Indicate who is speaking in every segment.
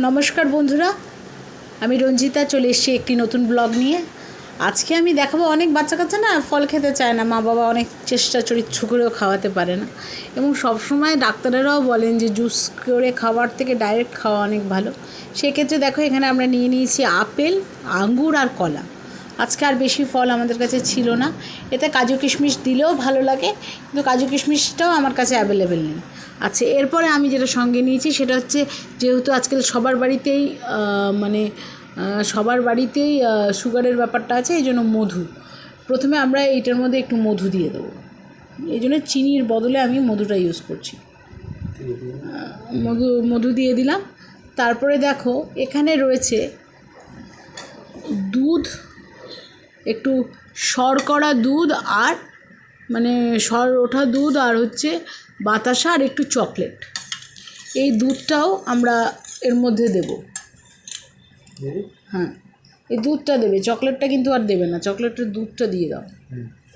Speaker 1: নমস্কার বন্ধুরা, আমি রঞ্জিতা চলে এসেছি একটি নতুন ব্লগ নিয়ে। আজকে আমি দেখাবো, অনেক বাচ্চা কাচ্চা না ফল খেতে চায় না, মা বাবা অনেক চেষ্টা চরিত্র করেও খাওয়াতে পারে না, এবং সবসময় ডাক্তারেরাও বলেন যে জুস করে খাওয়ার থেকে ডাইরেক্ট খাওয়া অনেক ভালো। সেক্ষেত্রে দেখো, এখানে আমরা নিয়ে নিয়েছি আপেল, আঙ্গুর আর কলা। আজকে আর বেশি ফল আমাদের কাছে ছিল না। এতে কাজু কিশমিশ দিলেও ভালো লাগে, কিন্তু কাজু কিশমিশটাও আমার কাছে অ্যাভেলেবেল নেই। আচ্ছা, এরপরে আমি যেটা সঙ্গে নিয়েছি সেটা হচ্ছে, যেহেতু আজকাল সবার বাড়িতেই সুগারের ব্যাপারটা আছে, এই জন্য মধু। প্রথমে আমরা এইটার মধ্যে একটু মধু দিয়ে দেবো। এই জন্য চিনির বদলে আমি মধুটা ইউজ করছি। মধু দিয়ে দিলাম। তারপরে দেখো, এখানে রয়েছে দুধ, একটু শর্করা দুধ, আর সর ওঠা দুধ, আর হচ্ছে বাতাসা, আর একটু চকলেট। এই দুধটাও আমরা এর মধ্যে দেব। হ্যাঁ, এই দুধটা দেবে, চকলেটটা কিন্তু আর দেবে না। চকলেটের দুধটা দিয়ে দাও,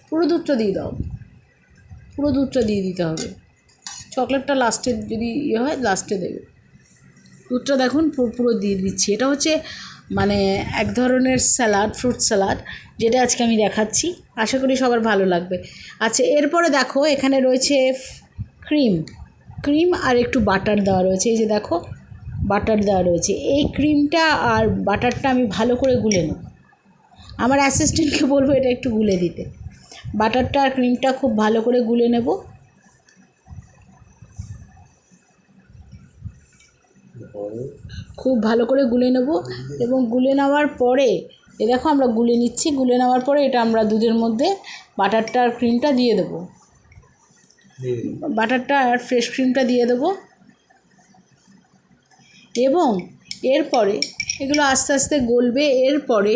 Speaker 1: পুরো দুধটা দিয়ে দাও, পুরো দুধটা দিয়ে দিতে হবে। চকলেটটা লাস্টে যদি হয়, লাস্টে দেবে। দুধটা দেখুন পুরো দিয়ে দিচ্ছি। এটা হচ্ছে এক ধরনের স্যালাড, ফ্রুট স্যালাড, যেটা আজকে আমি দেখাচ্ছি। আশা করি সবার ভালো লাগবে। আচ্ছা, এরপরে দেখো, এখানে রয়েছে ক্রিম আর একটু বাটার দেওয়া রয়েছে। এই যে দেখো, বাটার দেওয়া রয়েছে। এই ক্রিমটা আর বাটারটা আমি ভালো করে গুলে নেব। আমার অ্যাসিস্ট্যান্টকে বলবো এটা একটু গুলে দিতে। বাটারটা আর ক্রিমটা খুব ভালো করে গুলে নেব। খুব ভালো করে গুলে নেব, এবং গুলে নেওয়ার পরে দেখো আমরা গুলে নিচ্ছি। গুলে নেওয়ার পরে এটা আমরা দুধের মধ্যে বাটারটা আর ক্রিমটা দিয়ে দেবো। বাটারটা আর ফ্রেশ ক্রিমটা দিয়ে দেবো, এবং এরপরে এগুলো আস্তে আস্তে গলবে। এরপরে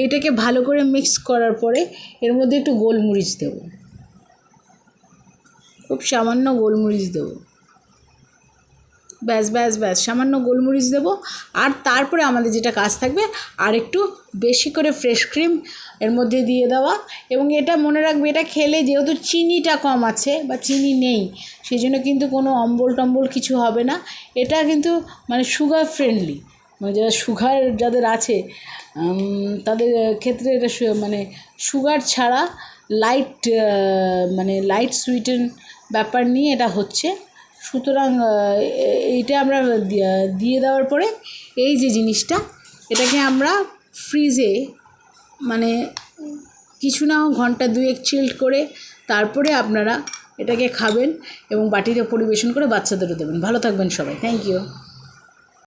Speaker 1: এটাকে ভালো করে মিক্স করার পরে এর মধ্যে একটু গোলমরিচ দেবো, খুব সামান্য গোলমরিচ দেবো। ব্যাস, সামান্য গোলমরিচ দেবো। আর তারপরে আমাদের যেটা কাজ থাকবে, আর একটু বেশি করে ফ্রেশ ক্রিম এর মধ্যে দিয়ে দেওয়া। এবং এটা মনে রাখবে, এটা খেলে যেহেতু চিনিটা কম আছে বা চিনি নেই, সেই জন্য কিন্তু কোনো অম্বল টম্বল কিছু হবে না। এটা কিন্তু সুগার ফ্রেন্ডলি, যারা সুগার যাদের আছে তাদের ক্ষেত্রে এটা সুগার ছাড়া লাইট সুইটেন ব্যাপার নিয়ে এটা হচ্ছে। সুতরাং এইটা আমরা দিয়ে দেওয়ার পরে এই যে জিনিসটা, এটাকে আমরা ফ্রিজে কিছু না হোক ঘন্টা দুয়েক চিল্ড করে তারপরে আপনারা এটাকে খাবেন, এবং বাটিতে পরিবেশন করে বাচ্চাদেরও দেবেন। ভালো থাকবেন সবাই। Thank you.